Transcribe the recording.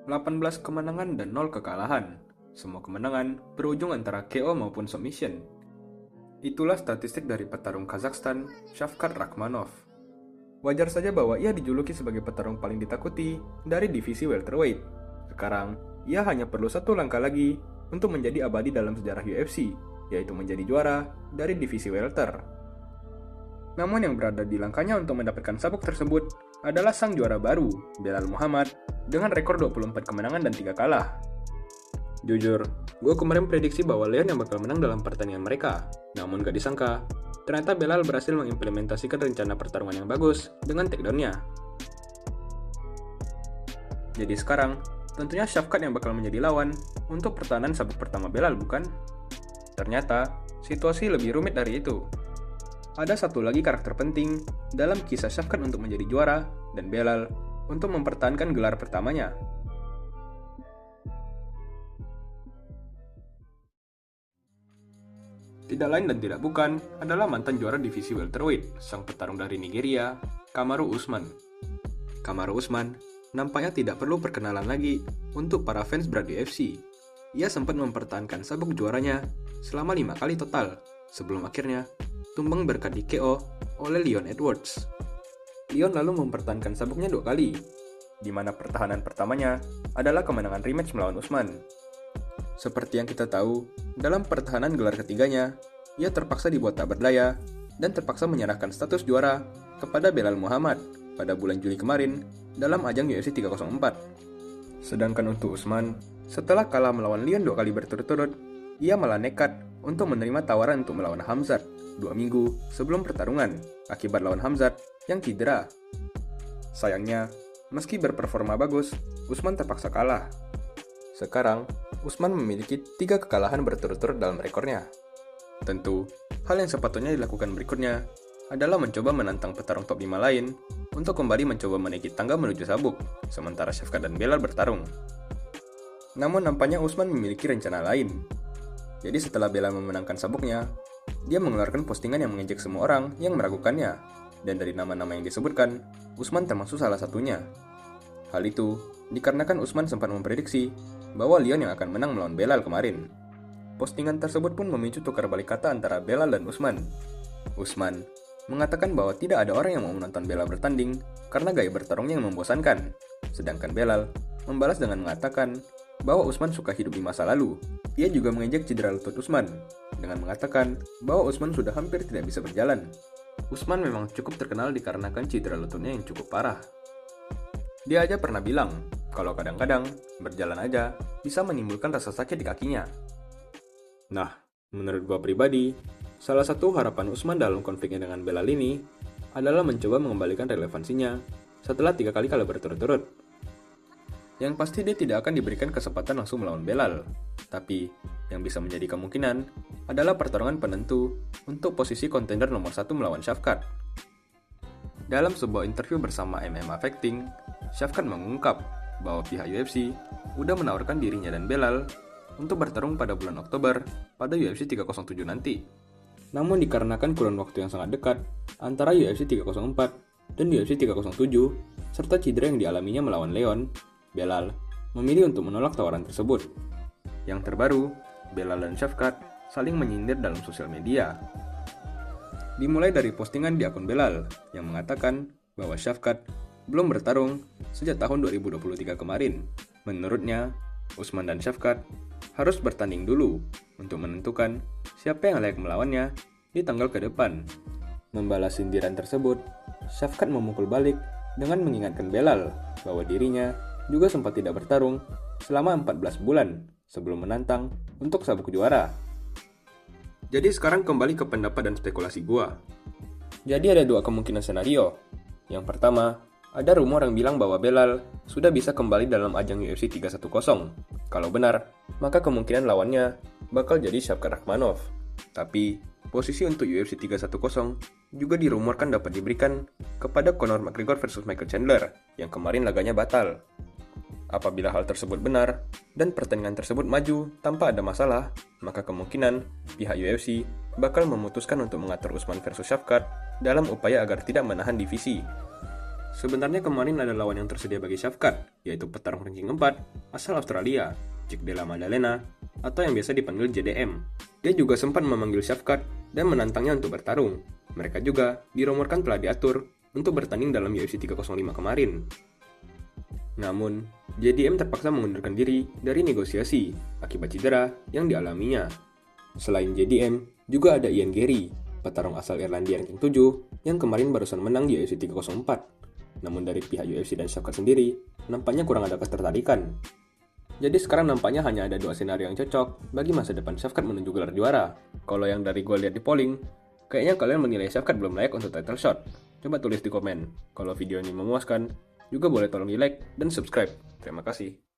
18 kemenangan dan 0 kekalahan. Semua kemenangan berujung antara KO maupun submission. Itulah statistik dari petarung Kazakhstan, Shavkat Rakhmonov. Wajar saja bahwa ia dijuluki sebagai petarung paling ditakuti dari divisi welterweight. Sekarang, ia hanya perlu satu langkah lagi untuk menjadi abadi dalam sejarah UFC, yaitu menjadi juara dari divisi welter. Namun yang berada di langkahnya untuk mendapatkan sabuk tersebut adalah sang juara baru, Belal Muhammad, dengan rekor 24 kemenangan dan 3 kalah. Jujur, gue kemarin prediksi bahwa Leon yang bakal menang dalam pertandingan mereka. Namun gak disangka, ternyata Belal berhasil mengimplementasikan rencana pertarungan yang bagus dengan takedown-nya. Jadi sekarang, tentunya Shavkat yang bakal menjadi lawan untuk pertahanan sabuk pertama Belal, bukan? Ternyata, situasi lebih rumit dari itu. Ada satu lagi karakter penting dalam kisah Shavkat untuk menjadi juara dan Belal untuk mempertahankan gelar pertamanya. Tidak lain dan tidak bukan adalah mantan juara divisi welterweight, sang petarung dari Nigeria, Kamaru Usman. Kamaru Usman nampaknya tidak perlu perkenalan lagi untuk para fans berat UFC. Ia sempat mempertahankan sabuk juaranya selama 5 kali total, sebelum akhirnya tumbang berkat di KO oleh Leon Edwards. Leon lalu mempertahankan sabuknya 2 kali, di mana pertahanan pertamanya adalah kemenangan rematch melawan Usman. Seperti yang kita tahu, dalam pertahanan gelar ketiganya, ia terpaksa dibuat tak berdaya dan terpaksa menyerahkan status juara kepada Belal Muhammad pada bulan Juli kemarin dalam ajang UFC 304. Sedangkan untuk Usman, setelah kalah melawan Leon 2 kali berturut-turut, ia malah nekat untuk menerima tawaran untuk melawan Khamzat 2 minggu sebelum pertarungan akibat lawan Khamzat yang cedera. Sayangnya, meski berperforma bagus, Usman terpaksa kalah. Sekarang, Usman memiliki 3 kekalahan berturut-turut dalam rekornya. Tentu, hal yang sepatutnya dilakukan berikutnya adalah mencoba menantang petarung top 5 lain untuk kembali mencoba menaiki tangga menuju sabuk, sementara Shavkat dan Belal bertarung. Namun nampaknya Usman memiliki rencana lain. Jadi setelah Belal memenangkan sabuknya, dia mengeluarkan postingan yang mengejek semua orang yang meragukannya, dan dari nama-nama yang disebutkan, Usman termasuk salah satunya. Hal itu dikarenakan Usman sempat memprediksi bahwa Leon yang akan menang melawan Belal kemarin. Postingan tersebut pun memicu tukar balik kata antara Belal dan Usman. Usman mengatakan bahwa tidak ada orang yang mau menonton Belal bertanding karena gaya bertarungnya yang membosankan. Sedangkan Belal membalas dengan mengatakan bahwa Usman suka hidup di masa lalu. Ia juga mengejek cedera lutut Usman dengan mengatakan bahwa Usman sudah hampir tidak bisa berjalan. Usman memang cukup terkenal dikarenakan cedera lututnya yang cukup parah. Dia aja pernah bilang kalau kadang-kadang berjalan aja bisa menimbulkan rasa sakit di kakinya. Nah, menurut gua pribadi, salah satu harapan Usman dalam konfliknya dengan Belal ini adalah mencoba mengembalikan relevansinya setelah 3 kali kalah berturut-turut. Yang pasti dia tidak akan diberikan kesempatan langsung melawan Belal, tapi yang bisa menjadi kemungkinan adalah pertarungan penentu untuk posisi kontender nomor 1 melawan Shavkat. Dalam sebuah interview bersama MMA Fighting, Shavkat mengungkap bahwa pihak UFC udah menawarkan dirinya dan Belal untuk bertarung pada bulan Oktober pada UFC 307 nanti. Namun dikarenakan kurun waktu yang sangat dekat antara UFC 304 dan UFC 307 serta cedera yang dialaminya melawan Leon, Belal memilih untuk menolak tawaran tersebut. Yang terbaru, Belal dan Shavkat saling menyindir dalam sosial media. Dimulai dari postingan di akun Belal yang mengatakan bahwa Shavkat belum bertarung sejak tahun 2023 kemarin. Menurutnya, Usman dan Shavkat harus bertanding dulu untuk menentukan siapa yang layak melawannya di tanggal ke depan. Membalas sindiran tersebut, Shavkat memukul balik dengan mengingatkan Belal bahwa dirinya juga sempat tidak bertarung selama 14 bulan sebelum menantang untuk sabuk juara. Jadi sekarang kembali ke pendapat dan spekulasi gua. Jadi ada 2 kemungkinan senario. Yang pertama, ada rumor yang bilang bahwa Belal sudah bisa kembali dalam ajang UFC 310. Kalau benar, maka kemungkinan lawannya bakal jadi Shavkat Rakhmonov. Tapi, posisi untuk UFC 310 juga dirumorkan dapat diberikan kepada Conor McGregor versus Michael Chandler yang kemarin laganya batal. Apabila hal tersebut benar dan pertandingan tersebut maju tanpa ada masalah, maka kemungkinan pihak UFC bakal memutuskan untuk mengatur Usman versus Shavkat dalam upaya agar tidak menahan divisi. Sebenarnya kemarin ada lawan yang tersedia bagi Shafkat, yaitu petarung ranking 4 asal Australia, Jack Della Maddalena, atau yang biasa dipanggil JDM. Dia juga sempat memanggil Shafkat dan menantangnya untuk bertarung. Mereka juga dirumorkan telah diatur untuk bertanding dalam UFC 305 kemarin. Namun, JDM terpaksa mengundurkan diri dari negosiasi akibat cedera yang dialaminya. Selain JDM, juga ada Ian Garry, petarung asal Irlandia ranking 7 yang kemarin barusan menang di UFC 304. Namun dari pihak UFC dan Shafkat sendiri, nampaknya kurang ada ketertarikan. Jadi sekarang nampaknya hanya ada dua skenario yang cocok bagi masa depan Shafkat menuju gelar juara. Kalau yang dari gue lihat di polling, kayaknya kalian menilai Shafkat belum layak untuk title shot. Coba tulis di komen. Kalau video ini memuaskan, juga boleh tolong di like dan subscribe. Terima kasih.